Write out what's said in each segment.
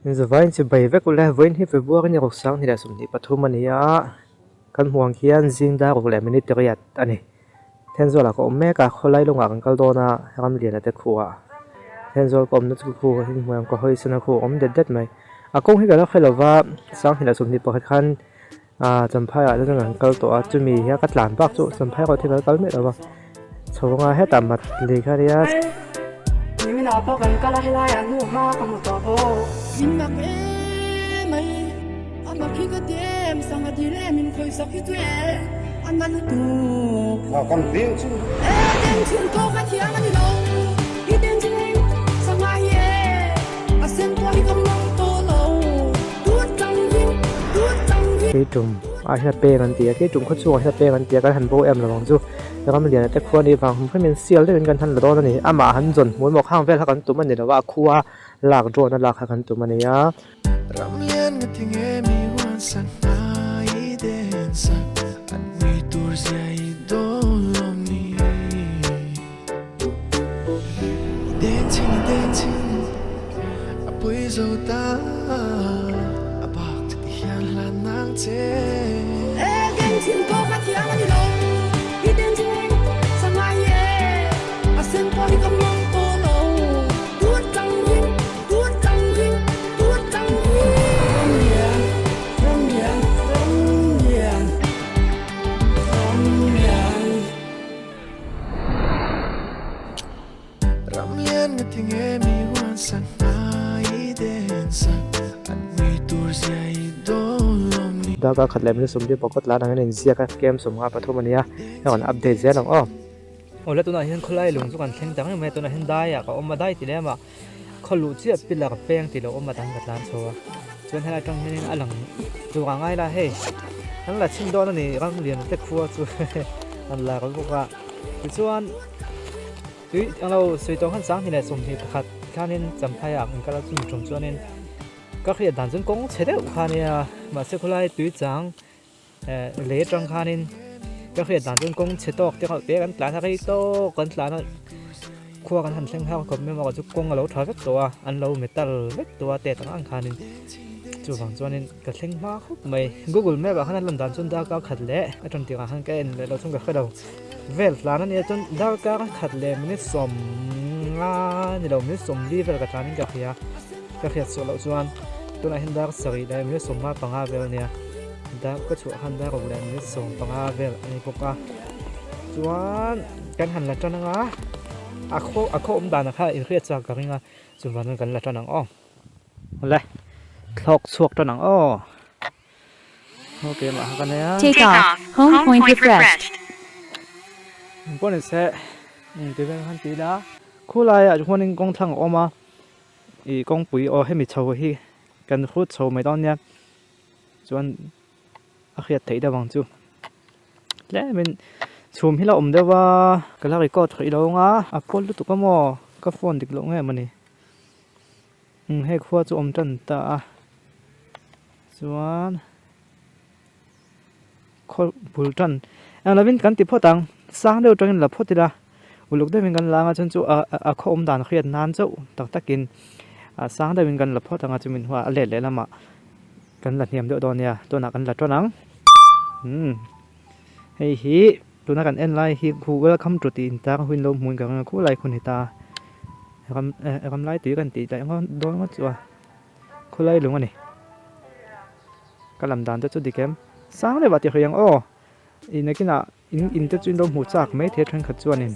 giờ vai chỉ bảy vết cũng là với hi phải bua cái nhà cuộc sáng thì là sum thì bắt thum anh ya kan huang khian zing da ko le minute riat ani then zo la ko me ka kholai longa kan kal dona ram lian ate khuwa then zo kom na chu khu hin moyang ko hoi sana khu om det mai a kong hi ga la khelova sang hi la sum ni pakhat khan champhai a la ngan kal to a chumi ya ka tlan bak chu champhai ko thikal kal me lawa chhonga he tamat le kharia Mình nào bao gần cả là hay là nu ma không một tao mình mặc em mày anh mặc khi cái đêm sang cái đi lên mình khơi sắc cái tuổi anh mang tu con riêng chứ em đêm chung có cái tiếng anh đi đâu đi đêm chung sang ai ye à xem qua đi không nông tô lâu tuốt cái trùng ai hết bêกันเตีย cái trùng khất chuông hết bêกันเตีย กันหันโบเอ็มระวังจูแล้วก็มันเรียนแต่ครัวนี่ฟังผมให้มันเสียเรื่องกันทันระดอนนี่อามาหันจนมวยหมอกข้างเวลากันตัวมันเนี่ยว่าครัวหลักโจนหลักกันตัวมันเนี่ยรำเลียนกันที่เงมีวันสักนาอีเดนสักอันมีตัวใจโดนลมนี้เดนชิงอปุยโซตาอาบอกจะที่ยันลานางเจem đêm chung có cái tiếng anh đi đâu đi đêm chung sang ai ye à xem qua đi không nông tô lâu tuốt trăng hiênรำเลียนกันที่เงมีวันสักนาอีเดนสักอันมีตัวใจโดนลมนี้ đóก็ขัดเลยมันสมดีปกติแล้วนั่นเองเสียกับเกมสมกับปฐมเนี่ยแล้วกันอัปเดตเสียหรออ๋อโอ้แล้วตัวนั้นเห็นคนไล่ลงสุกันแข่งจังไม่ตัวนั้นเห็นได้อะก็ออกมาได้ทีแล้วมาเขารู้เจี๊ยบปิดแล้วกับแป้งทีแล้วออกมาตั้งกับร้านโชว์จนให้เราจังเห็นอะไรตัวง่ายละเฮ้นั่นแหละชิมโดนนี่ก็เรียนแต่ครัวจู่นั่นแหละก็บอกว่าส่วนเราสุดตรงขั้นสามที่ไหนสมที่ขัดข้านี่จำพายมันก็เราจุ่มจุ่มจวนนี่ก็คือด่านจนกงเฉดข้านี่มาเสกคนไล่ตุ้ยจังเละจังข้านี่ก็คือด่านจนกงเฉดตอกที่เขาเตะกันหลายทางที่โตกันหลายนั่นครัวกันหันเส้นข้าวคนไม่มาก็จุกงเราถอยเวกตัวอันเราเมตัลเวกตัวเตะต่างข้านี่จู่ฝั่งจวนนี่ก็เส้นมากไม่ Google Map แบบขนาดลำดับจนดาวก็ขัดเละไอ้จนที่ข้างแกนเราช่วงก็เคยเราเวลฟลานั่นเนี่ยจนดาวก็ขัดเละมันนี่สมนี่เราไม่สมรีเวลกับจานี่กับเฮียส่วนเราส่วนตัวนั้นเห็นดาวสวีได้ไม่สมมาปังอาเวลเนี่ยดาวก็ช่วยหันดาวกับแรงไม่สมปังอาเวลอันนี้พวกก็ส่วนการหันหลังจานงะอาโคด่านนะคะอินเครียดจากกันงะส่วนวันกันหลังจานงอ้อเลยคลอกสวกจานงอ้อโอเคมากันเนี่ย Take off. Home point refreshed. พวกนี้เสร็จตีเป็นขั้นตีละคู่ไล่อะทุกคนกองทั้งออกมาอีกองปุ๋ยให้มีโชว์ที่กันพูดโชว์ไม่ต้องเนี่ยส่วนอาเขียดถีได้บางจู่และมันชมให้เราอมได้ว่ากันแล้วก็ถีเราอ่ะพอรู้ตัวก็มอก็ฟอนติดลงไงมันนี่ให้ขั้วจู่อมจันตาส่วนขั้วบุลจันแล้วเป็นกันติดพ่อตังสร้างเดียวจังหลับพ่อติดละอุลุกได้เป็นกันล้างจนจู่ข้ออมด่านเครียดนานจู่ตักกินสร้างได้เป็นกันหลับพ่อตังอาจจะมีว่าเละเลยละมากันหลับเนียมเดียวตอนเนี้ยตัวหนักกันหลับตัวหนังให้ฮีตัวนักกันเอ็นไลฮีคู่ก็คำจุดตีนตาหุ่นลมหุ่นกับคู่ไลคนหิตาคำไลตีกันตีใจก็โดนก็จัวคู่ไลหลงอันนี้ก็ลำดานจะจุดดีเกมสร้างได้บัดเดียวยังอีนักกินอินจะจุดลมหูจักไม่เททันขัดจวนนี่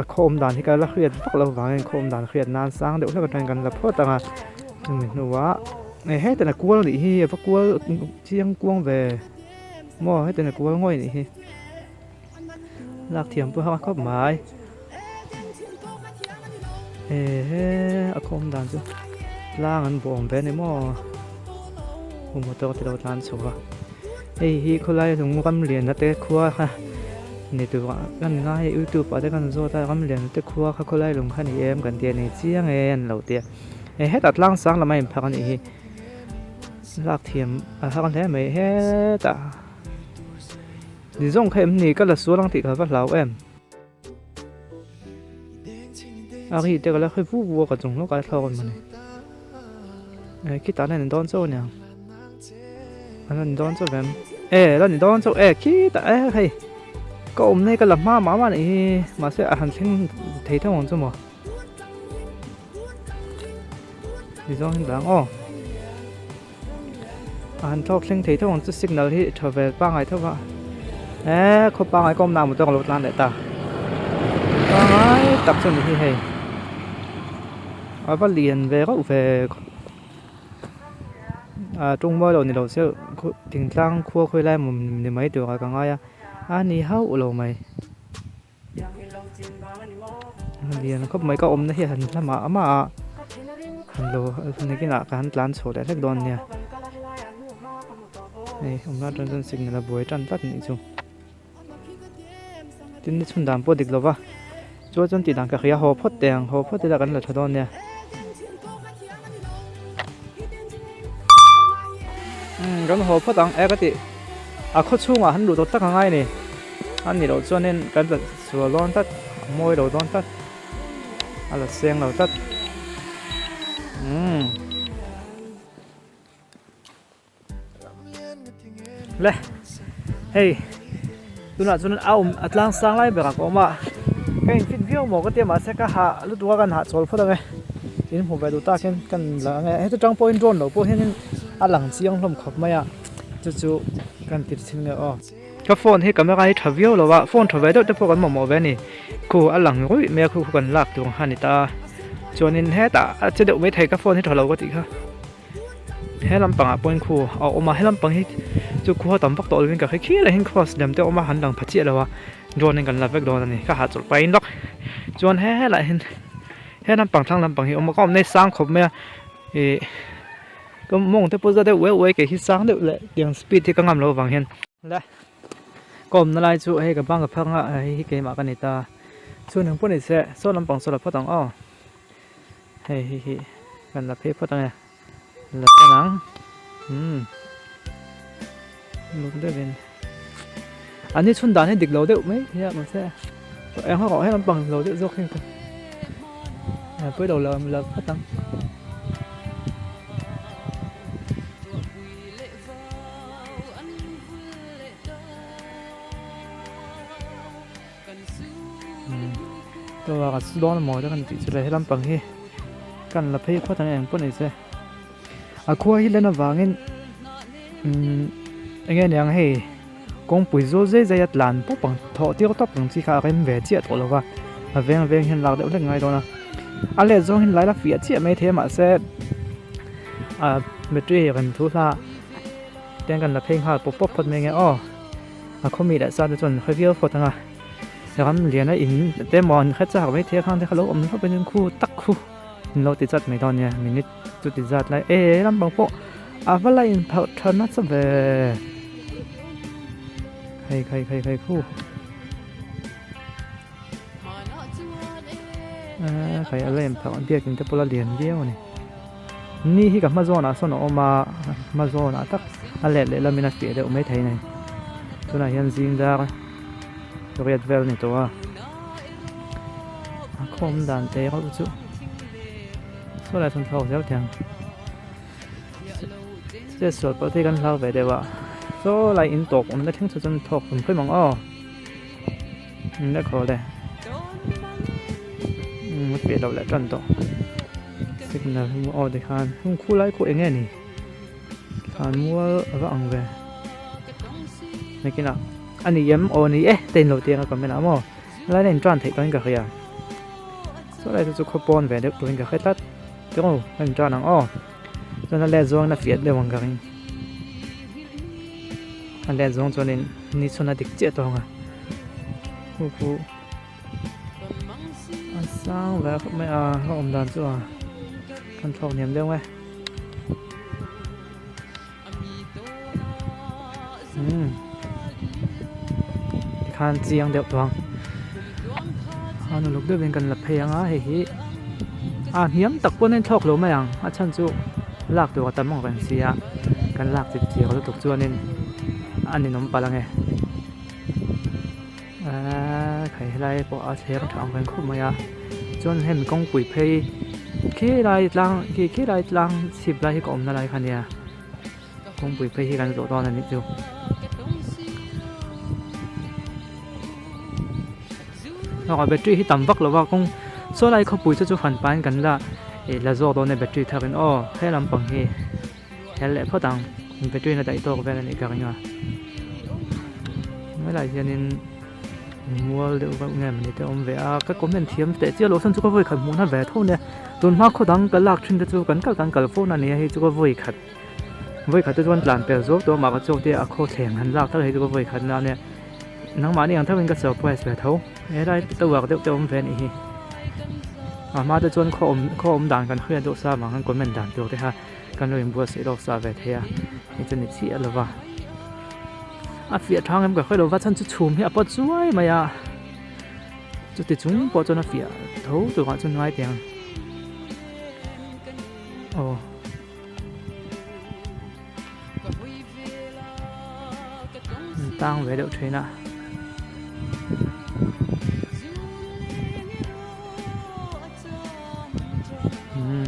โคมด่านที่การละเครียดพวกเราวางโคมด่านเครียดนานสร้างเดี๋ยวเราก็ทำกันแล้วพ่อต่างเหมือนว่าให้แต่ละกลัวนี่ฮีพวกกลัวเชียงกวงเวมอให้แต่ละกลัวง่อยนี่ฮีหลักเทียมเพื่อเขาหมายโคมด่านจ้ะล่างอันบ่มเวในมอผมมาตัวที่เราทานชัวฮีคนไล่ถึงกำเรียนนะแต่ครัวค่ะนี่ตัวกันง่ายยูทูบอะไรกันโซ่แต่กำเรียนแต่ครัวเขาคนไล่ลงขันเอ็มกันเตียนี่เชียงเราเตียให้ตัดล่างสังละไม่พักกันอีกลากเทียมพักกันแท้ไม่ให้แต่ดิจงเข้มนี่ก็ละส่วนลังติดกับเราอาฮีเด็กก็แล้วค่อยพูดวัวกับจงโลกการทอกันมัน kita nên đón chỗ nè anh đón chỗ về anh đón chỗ kita hay có ôm này cái làm mà này mà sẽ hành sinh thấy theo mong cho mà đi do hình dáng anh thọc sinh thấy theo mong cho signal thì trở về ba ngày thôi vậy không ba ngày con nào một trong lột lan để ta ba ngày tập cho mình hay ở bắt liền về góc về trung mơ đầu này đầu sẽ thỉnh thoảng khua khơi lại một mấy điều cái ngay ni hao lồ mày liền không mấy cái ôm nó hiện là mà lồ này cái là cái hắn lan sổ để thách đòn nha này ông nó chân sinh là buổi trăn tắt này chung tin chun đam po dik lova cho chân ti đang cái hồ phốt thì là cái là thadon nha cái hồ phốt đang cái gì khó chung hắn đủ tốt tất cả ngay này anh nhìn đầu cho nên cái là sửa lon tắt môi đầu lon tắt là sen đầu tắt lẹ hey tôi nói cho nên atlang sang lại bạc có mà cái video một cái tiệm mà sẽ cả hạ lúc đóกันhạ solve phật ngay inผมไปดูตากันละไงให้ตัวจัง point drone หรอพวกเห็นหลังเสียงลมขับมาอ่ะจู่ๆกันติดทิ้งเลยก็โฟนให้กับแม่ไอ้ทวิวหรอวะโฟนทวิวเดี๋ยวพวกกันหมอแบบนี้กูหลังอุ้ยแม่กูกันลากตัวหันนี่ตาจวนนินให้ตาจะเดี๋ยวไม่ไทยก็โฟนให้ถอดเราก็ติค่ะให้ลำปังอ่ะปนคูเอาออกมาให้ลำปังให้จู่คูเขาต่ำปักโตเลยเป็นกับให้ขี้อะไรให้คอสเดิมเดี๋ยวออกมาหันหลังพัดเจี๊ยแล้ววะโดนกันลับเวกโดนนี่ก็หาจุดไปน็อกจวนให้อะไรให้ลำปังทั้งลำปังให้ออกมาก็ในสร้างขบแม่ก็มองที่พูดจะได้เว้ยเกี่ยวกับสร้างเดี๋ยวเลยอย่างสปีดที่ก็งามเราฟังเห็นและก็มันอะไรจู่ให้กับบ้างกับพังอ่ะให้เกมมากันนี่ตาส่วนหนึ่งพวกนี้เสียส่วนลำปังส่วนละพอต้องให้กันละเพ่พอต้องไงละหนังลุกได้เป็นอันนี้ชุนดานให้เด็กเราเด็กไหมเนี่ยมันเสียemเขาบอกให้ลำปังเราเด็กยกขึ้นกันเพื่อเราพอต้องตัวก็สุดร้อนหมอจะกันติดจะเลยให้ลำปังให้กันละเพ่พอต้องเองพวกนี้เสียขั้วที่เล่นวางเงินอย่างให้กงปุ๋ยโซ่ใจยัดหลานปุ๊บปังถอดที่เขาต้องปังสีขาวเป็นแหวนเจี๊ยตัวแล้วว่าเวียงเห็นหลักเดี๋ยวเรื่องไงตัวนะอะไรโซ่เห็นหลายละเฟียเจี๊ยไม่เทมาเสร็จเมตรีกันทุลาแต่งกันละเพลงขาดปุ๊บพอดไม่ไงเขามีแต่ซาจนค่อยเบี้ยวพอดนะแต่คำเรียนนะอินแต่มอนแค่จะหาไม่เทข้างที่เขาลบเขาเป็นคู่ตักคู่เราติดจัดไม่ตอนเนี้ยมินิจุดติดจัดเลยลำบากพวกว่าอะไรอินพัฒนาสักแบบใครคู่ใครอะไรอินพัฒนาเดียกินแต่พลเรือนเดียวนี่ที่กับมาโซน่าส่วนออกมาโซน่าตักอะไรเลยเราไม่นักเสียเดี๋ยวไม่ไทยไงตัวไหนยันซิงดาตัวเรียดเวลนี่ตัวคอมดันเตะเขาจุดส่วนอะไรส่วนเขาเจ้าแทงจะสวดปฏิกันเราไปได้ว่าโซ่ไรอินตกผมได้ทิ้งจนถกผมค่อยมองได้ขอเลยมันเปลี่ยนเราแหละจนต่อสิบนาทีมัวเด็กขานหุ้มคู่ไล่คู่เองไงนี่ขานมัวว่าอังเวไม่กินอ่ะอันนี้ย้ำนี่เต้นเราเตียงกันไม่ละมั้งแล้วเล่นจ้านถ่ายตัวนี้ก็ขยันโซ่ไรจะขบวนไปเด็กตัวนี้ก็ขยันเดี๋ยวเล่นจ้านจนนั่นแหละจ้องน่ะเฟียดเลยวังกันนั่นแหละจ้องจนนี่ชนน่ะดิกเจ็ดตัวไงคู่สร้างแบบไม่เขาอมดันจ้ะคันทองเนี่ยเรื่องไหมคันเจียงเดียวตัวหนูลูกด้วยเป็นกันหลับเพลงเฮ้ยเหี้ยมตักปนในทอกหรือไม่ยังฉันจู่ลากตัวก็ตามองกันเสียกันลากจิตเจียวแล้วตกจวนนี่อันนี้น้องปลาไงใครไรพอเอาเชฟทำกันคุ้มไหมจนเห็นกองปุ๋ยเพย์ khi lại lang khi lại lang xịp lại có na lại khăn nha không bị phải khiกันrộ to là như thế rồi battery thì tầm vắc là vào công số lại không bùi cho phần bánกันlà rộ to này battery thằng hay làm bằng hay lẽ phát tăng battery là đại to về là này cả nhà mới lại cho nên mua được vào ngày mình thì ông về các comment thiếm để chia lỗ sân chú có vui khẩn muốn về thôi nè tuần hoa khó đắng cái lạc trên chú cắn các cái phone này hay chú có vui khẩn tôi vẫn làm bèo rốt tôi mà có chỗ thì khó thèm hắn lạc thôi hay chú có vui khẩn nào nè nắng mà này thằng mình có surprise về thấu thế đây tôi vào tôi ông về này mà tôi chọn khó ôm đànกันkhuyên độ xa mà hắn còn mình đàn được thế haกันเลยบัวสีดอกซาเวทีอ่ะนี่จะนิสัยอะไรวะเฟียทางเอ็มก็ค่อยรู้ว่าฉันจะชุ่มเฮียปวดช่วยไหมอ่ะจุดที่จุ่มปวดจนเฟียทูตัวก่อนจนไว้เตียงโอ้ตั้งไว้เดี๋ยวเทน่ะ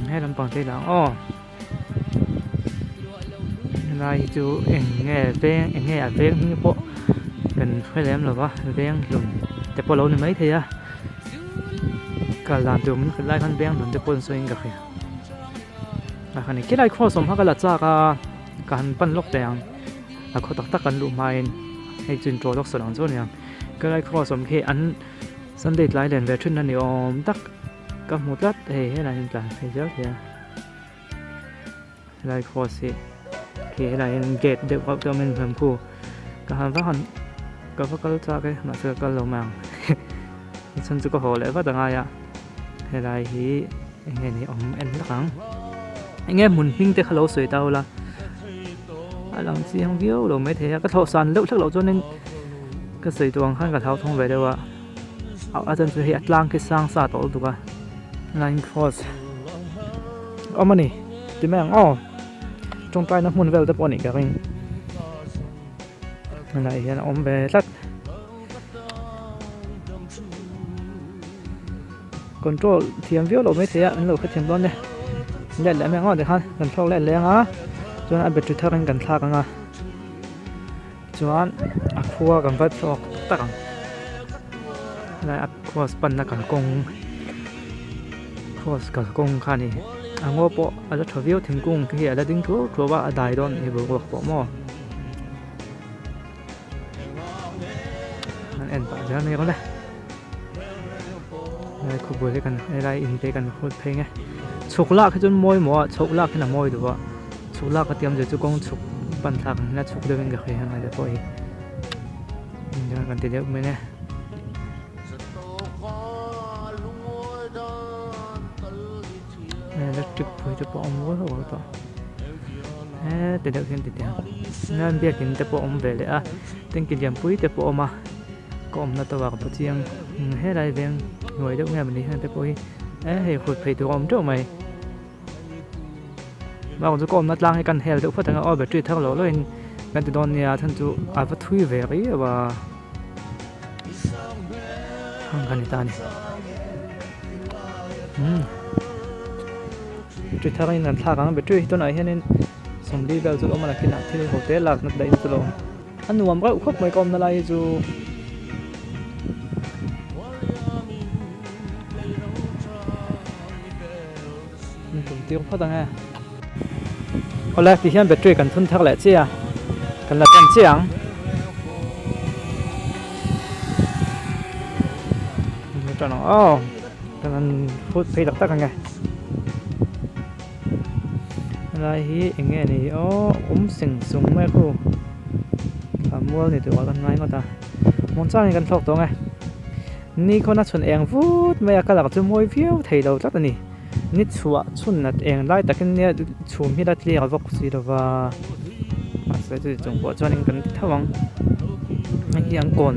ให้ลำปองที่หลังlại chú nghe về như bộ cần phải làm là quá về lùngแต่พอเราเนี่ยไม่เทียก็ลานตัวมันคือไล่ขั้นเบี้ยงหนุนจะปนสวิงกับใครแล้วคันนี้คิดไล่ข้อสมพักกันละจ้าการปั้นล็อกแดงแล้วเขาตักกันลุมไม้ให้จุนโจล็อกสลังโซนอย่างก็ไล่ข้อสมแค่อันสันเด็ดไล่เด่นเวทนั่นนี่อมตักกับหมดรัดเฮ้ยอะไรต่างๆให้เยอะเทียไล่ข้อสิcái này gate đều có cho mình làm khu cả hàng phát hành có phát cái cho cái mà sửa cái lồng màng chân chú có hồ lẽ phát được ai ạ cái này thì nghe này ông em rất lắm anh em muốn pin tới khâu sưởi tàu là làm gì không biết rồi mấy thế cái thợ sàn lúc chắc lộ cho nên cái sưởi tuồng khăn cả tháo thông về đâu ạ ở chân chú hiện lang cái sang xa tổ tụi line force ông này thì mẹ trong tay nó muốn về tập ổn định cả mình này là ôm về rất control thiểm viết lộ mấy thế ạ lộ cái thiểm luôn đây nhận lại mẹ ngon được ha làm sau lại lên á cho anh bị trượt thang gần xa càng à cho anh aqua càng vắt cho tắc lại aqua span là càng công khá này ngô bộ ở đó thở viêu thành cung cái hiện là tính thuốc của bạn đại đòn thì vừa gọt bỏ mò anh bảo ra này con này đây khu bưởi cái này in cái cần khôi phê nghe chụp lạc cái chân môi mỏ chụp lạc cái là môi được ạ chụp lạc cái tiêm giờ chú con chụp bàn thạc là chụp được cái gì hàng này được coi giờ cần tiền được mấy nè electric phơi cho bọn mua rồi đó, tiền được tiền nên biết kinh tế bọn về lại tiền kinh nghiệm phơi cho bọn mà, còn nó tao vào cái chiang hết đây về người đâu nghe mình đi hàng tế phơi, hay phơi phơi tụi ông trước mày, mà còn có nó lang hay cần heo được phát thằng ở truy thằng lỗ lên, gần từ đòn nhà thằng chú phát thui về cái và hàng gần ta này. Truy thang này là thang bị truy tôi nói thế nên xong đi vào rồi mà là cái nào thì hotel lạc nó đấy rồi anh nuông cái khóc mấy con nó lại rồi mình tiêu phát tăng ha hồi lại thì hiện bị truy cần thun thang lại chứ à cần là cần chiang cho nó cần phút pay đặc tắc ngay lại hi anh nghe này sừng súng mấy cô mua này tụi con ngay ta muốn sangกันthọcตัวไงนี่คนน่ะชนเองฟูดไม่อยากกระลักจะมวยวิวไทยเราจัดนี่นี่ชัวชนนัดเองไล่แต่กันเนี่ยชูมีดัดเลี้ยวักซีดว่ามาใส่จุดจงปวดจนกันท่าวังไม่ยังก่อน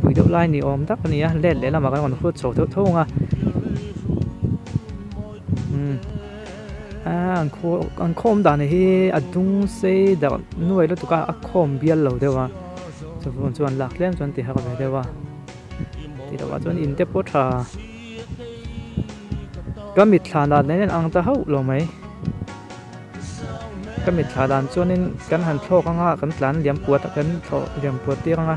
ปุยเดือดไล่นี่ตักนี่เล่นแล้วมากันก่อนพูดโฉบทุ่งanh khom đàn này anh tung xe đã nuôi được tụi anh khom biếng lâu đấy wa cho bọn chuan lạc lem chuan tì học về đấy wa tì đâu chuan in tép bớt ก็มีฐานด้านนี้อังตะหูลงไหมก็มีฐานด้านส่วนนี้กันหันโชกันngaกันหลานเลี้ยงปวดกันโชเลี้ยงปวดที่nga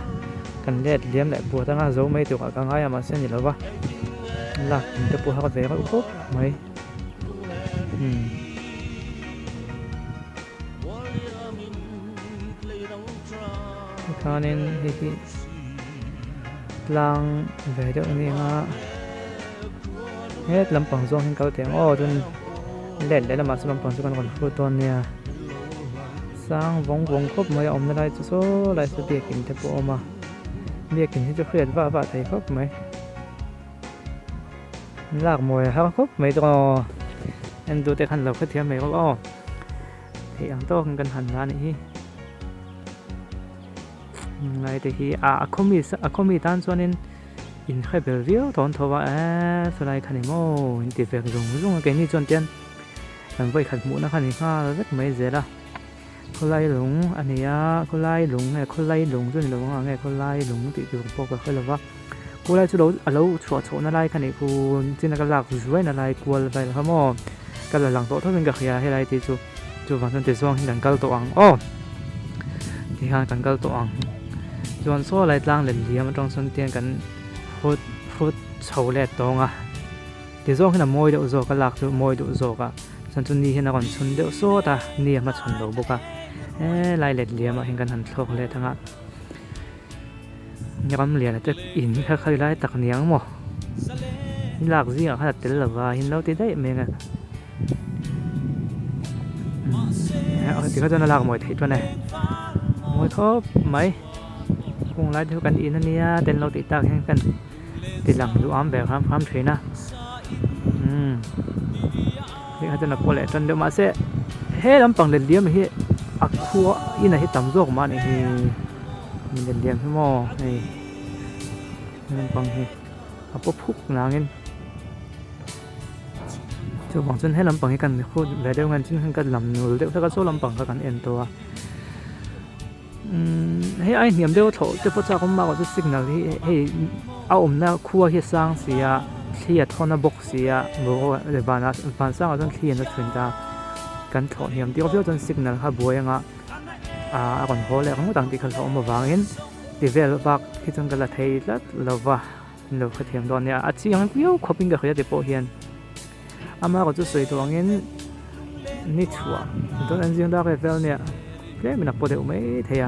กันเล็ดเลี้ยงแหละปวดngaโจไม่ตัวกันngaมาเส้นอยู่แล้ววะหลักจะปวดเขาก็เสียเขาครบไหมคราวนี้ที่ลางเวเดอร์นี่ngaเฮ็ดลำปังซองให้เขาเตียงอ้อจนเล่นได้ละมาสลำปังซองกันก่อนคือตอนเนี่ยสร้างวงครบไม่อมได้จะโซ่ได้สเบียกินจะปอมาเบียกินที่จะเครียดว่าไทยครบไหมลากมวยครับครบไม่ต้องอันดูแต่ขันเราก็เทียมไม่ก็อ้อที่อังโต้กันหันร้านนี้ไงแต่ที่คอมมีด้านส่วนนี้อินใครเบลเรียวตอนทว่าสไลด์คันนี้โม่อินติเฟกรงกันนี่จนเตียนอันไปขัดหมูนะคันนี้ข้าเล็กไม่เจละคนไล่หลงอันนี้คนไล่หลงไงคนไล่หลงจนหลงไงคนไล่หลงติดอยู่กับพวกก็เคยเลยว่ากูไล่ชุดเราชัวนั่นไล่คันนี้กูจินตนาการหลักช่วยนั่นไล่กลัวไปแล้วครับโม่กันหลังโต๊ะถ้าเป็นกับขยะให้ไล่ติดจู่ฝั่งจนติดซ่องที่ดังกัลตัวอังอ้อที่ห่างกันกัลตัวอังจวนโซ่ไล่ตั้งเหลี่ยมมันต้องสนเตียนกันพูดเฉาแหลกตรงเดี๋ยวโซ่ขึ้นมวยเดี๋ยวโซ่ก็หลักมวยเดี๋ยวโซ่ก็ฉันจุนนี้เห็นก่อนชนเดี๋ยวโซ่ตาเนี่ยมาชนเราบุกไล่เหล็กเหลี่ยมเห็นกันหันโซ่เลยทั้งย้อนเหลี่ยมจะอินค่อยๆไล่ตักเนียงหมดหลักสิขนาดเต็มหรือว่าเห็นเราตีได้เมงที่เขาจะน่ารักมวยไทยตัวไหนมวยครบไหมคงไล่เท่ากันอินนั่นเนี่ยเต้นเราติดตากแข่งกันติดหลังดูอ้อมแบบพร้อมเทรนนะนี่เขาจะนับโปรแลจนเดี๋ยวมาเสะเฮ้ลำปังเลี้ยมเฮ้อักขัวอินไหนต่ำโจกมาเนี่ยมันเลี้ยมให้หม้อนี่ลำปังเฮ้เอาปุ๊บพุกหนาเงี้ยจะหวังจนให้ลำปังให้กันพูดแล้วเดี๋ยวกันชิ้นกันลำหนูเดี๋ยวถ้าก็โซ่ลำปังกันเอ็นตัวให้ไอ้เหนียมเดียวโถจะพูดจากผมมากกว่าจะสิ่งนั้นให้เอาหน้าคั่วให้สร้างเสียเคลียร์ท่อนบกเสียบอกว่าเดี๋ยวบานสร้างเอาจนเคลียร์จะถึงจะกันโถเหนียมเดียวเดียวจนสิ่งนั้นครับบัวยังก่อนพอแล้วเขาต่างที่เขาเอามาวางเงินดีเวลบักที่จนกันละเทยแล้วเราว่าเราเทียมตอนเนี้ยอาจจะยังเดียวขบินกับเขาจะโปเฮียนมาก็จะสวยตัวเงินนี่ชัวตอนนั้นยังได้เวลเนี่ยเล่นมันหนักปวดเดี๋ยวไม่เทีย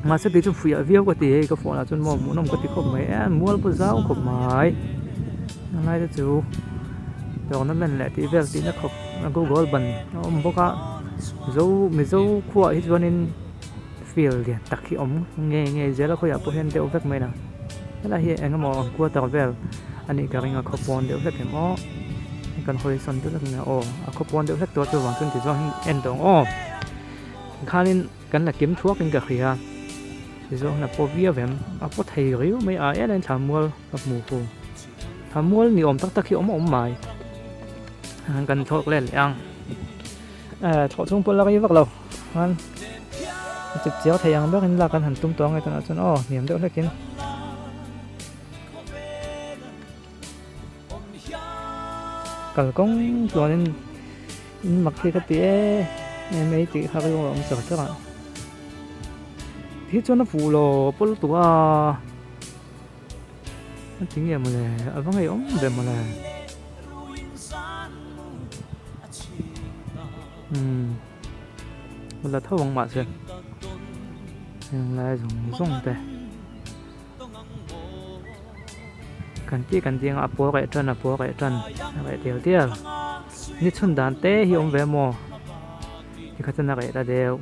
มาสักทีจนฝุ่ยวิวก็ตีก็ฝนจนมองมุนมก็ตีขบไม่มัวแล้วปุ๊บเจ้าขบไม้อะไรจะจูเดี๋ยวนั้นมันแหละที่เวลตีนักขบนักกูกอลบันมันบอกว่าไม่เจ้าขั้วที่วันนี้ฟิลเดียตักขี้อมเงี้ยเจ้าแล้วเขาอยากพูดเห็นเดี๋ยวเวกไม่นะแล้วเฮียเองก็มองขั้วตัวเวลอันนี้ก็เรื่องขบวนเดี๋ยวเวกเห็นอ๋อกันคอยสนตัวนึงนะโอ้ขบวนเดี๋ยวเวกตัวหวังจนที่จะเอ็นตรงอ๋อข้านี่กันละเก็บทั่วกันกับเฮียที่จะน่ะพอวิ่งแบบพอไทยริ้วไม่เล่นชามัวกับหมูฟูชามัวนี่ตักขี้อมใหม่กันทอกเล่นยังถอดช่วงปนแล้วก็ยิ่งเรามันจุดเจียวไทยยังแบบนี้ละกันหันตุ้มตัวไงตอนนั้นจนเหนียมเดี๋ยวได้กินกัลกงตัวนี้มักที่ก็ตีไม่ตีเขาก็ยังไม่สักอ่ะที่จนน่ะฟูโลปลุกตัวมันจริงอย่างมันเลยอะไรไงเดี๋ยวมันเลยเวลาท่าวังมาเสียยังไงส่งแต่กันที่กันที่อ่ะปัวไก่จันไก่เดียวนี่ชนด่านเตะหิวเวมอที่เขาจะนักไก่ตาเดียว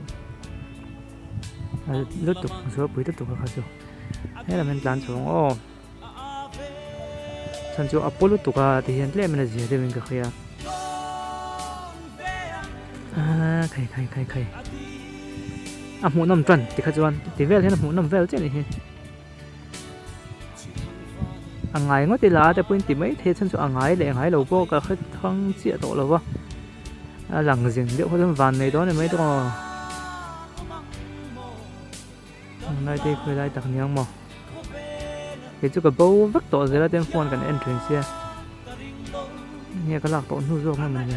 ลุตุกชัวปุ๋ยลุตุกเขาชัวนี่แหละมันหลานชงอ๋อฉันชัวอัปโปลุตุกที่เห็นเล่มันจะเดี๋ยวมันก็ขยับใครหมูน้ำจันที่เขาจะวันที่เวลเห็นหมูน้ำเวลเจ้านี่ไงก็ตีลาแต่เป็นตีไม่เทฉันชัวไงเลยไงเราก็เขาทั้งเสียตัวเราวะหลังสิ่งเดี๋ยวเขาทำวันในตอนนี้ไม่ต้องได้ที่เคยได้ตักเนียงมั้งเดี๋ยวจุกกับโบวักตัวเสร็จแล้วเต็มฟอนกันเอ็นทรานเซีย nghe cái lạc tổn hư rồi mà mình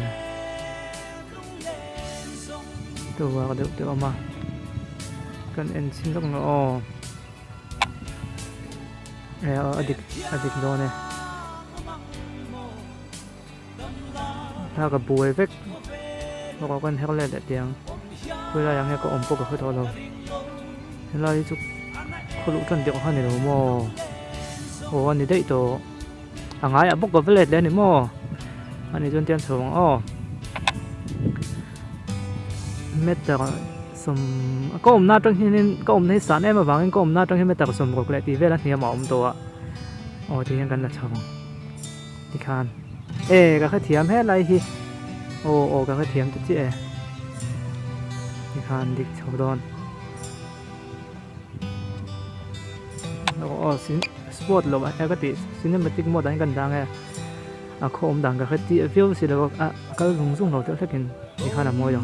ตัวก็เดี๋ยวเอามากันเอ็นซินก็งออดิกโดนเนี่ยถ้ากับบุยเวกเราก็กันให้เขาเล่นแต่เตียงเวลาอย่างเงี้ยก็อมพวกกับเขาทอเราเวลาที่จุกเขาลุกจนเดี๋ยวเขาเนี่ยโม่โอ้อันนี้ได้ตัวห่างไงอ่ะพวกกับเล่นแล้วนี่โม่อันนี้จนเตียงสองอ้อเม็ดแต่สมก็อมหน้าตรงที่นี่ก็อมในสารมาบางก็อมหน้าตรงที่เม็ดแต่สมกับเลยตีเวลาเนี่ยหมออมตัวโอ้ที่ยังกันละชองที่คานก็แค่เทียมให้อะไรทีโอ้ก็แค่เทียมตุ๊ดจี้ที่คานดิกชาวดอนแล้วก็สินสปอร์ตลบก็ติสินนี่มันติ๊กหมดได้กันดังไงก็อมดังก็แค่ตีฟิวสิแล้วก็ลงสุ่งเราเท่าที่ที่คานมวย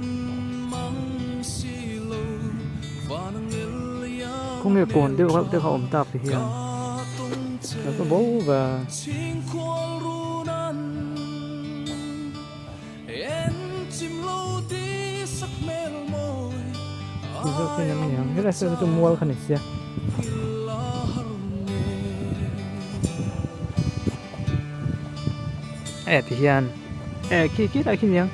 không nghe cồn tiêuเขาẩm tạp thì hiềnแล้วก็bố và thì sau khi nhắm nhàng hết là sẽ cho mua khăn này xe thì hiền khi lại khi nhàng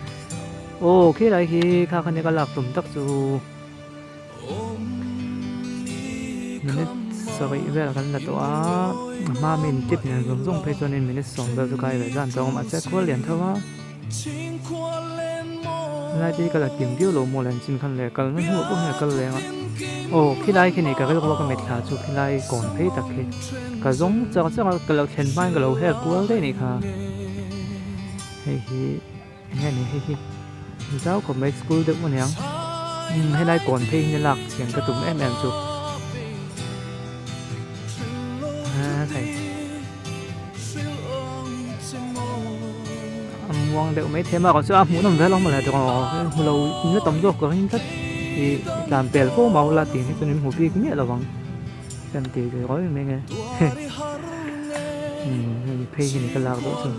khi lại khi khá khăn này có lạc tùm tắc dù minute sorry về là cái làตัวmà mình tiếp nhận dùng phải cho nên minute xong bây giờ cái về dàn trong mà sẽ có liền thôi mà lại đi cái là kiếm tiêu lỗ một lần xin khăn lệ cái nó hụt cũng là cái lệ khi lại khi này cái lúc cái mệt khá chụp khi lại còn thấy đặc biệt cái giống cho cái là thành ban cái lỗ hết cuối đấy này khá hay nghe này hay giáo của mấy school được một nhang hay lại còn thấy như lạc chuyện cái tụm em chụp thầy mong đều mấy thế mà còn chưa muốn làm về lòng mà là được lâu nó tầm ruột có hình thức thì làm bèo phố màu là tiền cho nên một viên cũng nghĩa là bằng xem tiền rồi gói mình nghe pay thì cái lao đó rồi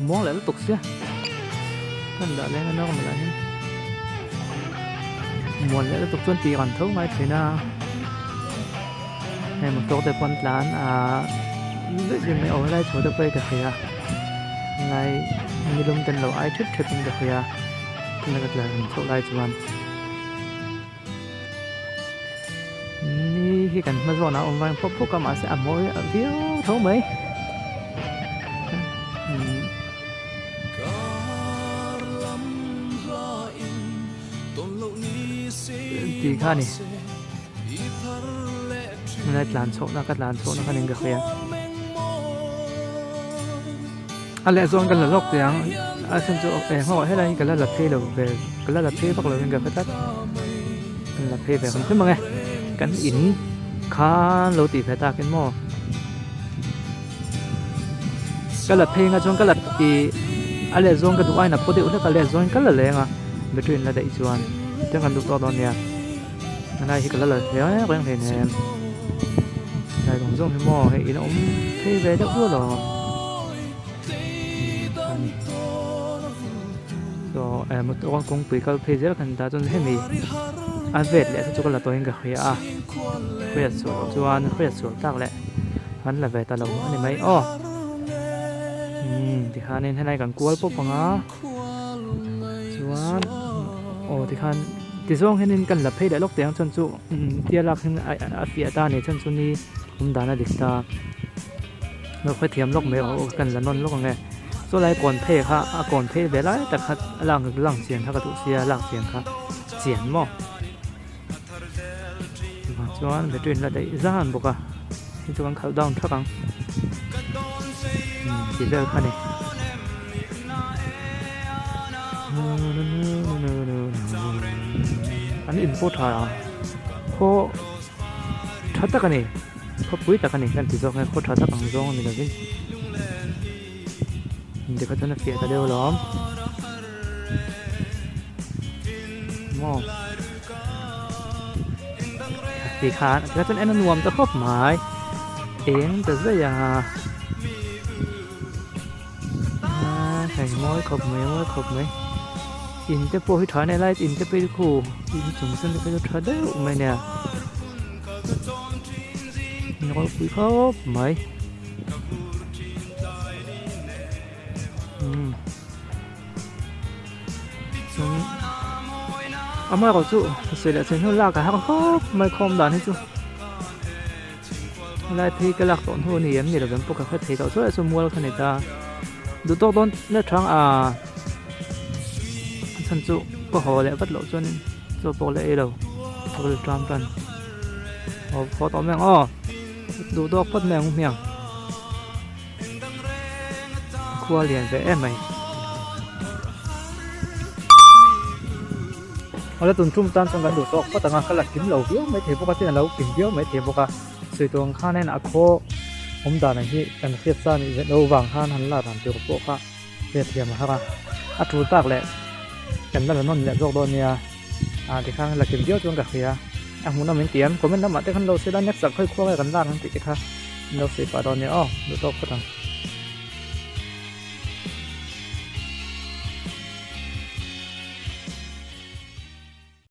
món lại nó tục xíu kan đã lên nó mà lại muốn lại tục tuân tì còn thấu ngay thế nào này một chỗ tại quan lán rất là mấy ổ đây chỗ tập bay cả kìa này như lông tên lẩu ai thích thật cả kìa là cái là chỗ đây cho anh khi cần mà rồi nào ông vang phúc cả mà sẽ mối ở phía thấu mấy thì khá này mình lại làn số nó khá nên được kìa lẽ do cái là lọc tiếng xin cho em hỏi hết đây cái là phê đầu về cái là phê hoặc là mình gặp phải tắt là phê về không biết mà nghe cái in khá lâu tỷ phải ta cái mò cái là phê ngay trong cái là thì lẽ do cái tụi ai là có điều là cái lẽ do cái là lẽ mà về chuyện là đại chuan chẳng cần tụi to nè này thì cái là thế ấy quen thì nè này còn dùng cái mò thì nó cũng phê về đất luôn rồi một con công bị cái phê rất là ta cho nên mình ăn vẹt lại cho cái là tôi hình cái khỏe sửa cho ăn khỏe sửa tao lại hắn là về ta lâu này mấy thì khá nên thế này càng cua bốc bằng á chuan thì khá thì do thế nên cần là phê đại lốc tiếng chân trụ tia lạc hình phía ta này chân trụ đi cũng đã là địch ta nó phải thiếm lốc mấy cần là non lốc nghe số lại còn phê khá còn phê về lạiแต่khá lăng xiên khá cái tụ xia lăng xiên khá xiên mò cho anh phải truyền là đấy ra hẳn buộc thì cho anh khảo down chắc không chỉ về khá này anh info thà có thắt tất cả này có bụi tất cả này kan thì do cái có thắt tất cả do này là cái để có thể là phía ta đều lắm mò ปีคานก็เป็นแอนนวมตะครบหมายเองแต่เสียอย่างแข่งม้อยขบไหมอินจะโปรให้ถอยในไลน์อินจะไปคู่อินถึงเส้นไปจะถอยได้ไหมเนี่ยน้อยคุยเขาไหมเอามาเขาสู้เสร็จแล้วเส้นหุ่นลากกันเขาไม่คมด่านให้สู้ไล่ที่กระลักต้นหัวนี่ยังนี่เราเป็นพวกเขาเทเขาช่วยสมัวขนาดตาดูต้นเนื้อทางฉันสู้ก็หอแล้ววัดหลอกจนสู้โปรเลยเราเราจะจำกันพอต่อแมงดูดอกพัดแมงเมียงครัวเรียนไปไหมแล้วตุนชุ่มตันสงกันดูดอกพัดต่างกันหลักกินเหล่าเยอะไม่เทียบพวกที่เรากินเยอะไม่เทียบพวกสื่อตรงข้าแน่นอะโคผมด่าในที่กันเทียบซ่านี่เราวางข้าหันลาดหันเดียวกับพวกข้าเทียบมาครับอัดถูตากแหละกันนั่นนั่นแหละพวกโดนเนี่ยที่ข้างหลักกินเยอะจนกับเขียหุ่นน้ำเหม็นเตี้ยมก็ไม่น้ำมันแต่ขันเราเสียด้านนักสักค่อยคั่วกันด้านนั้นติดค่ะเราเสียปลาตอนนี้ดูดอกพัดต่าง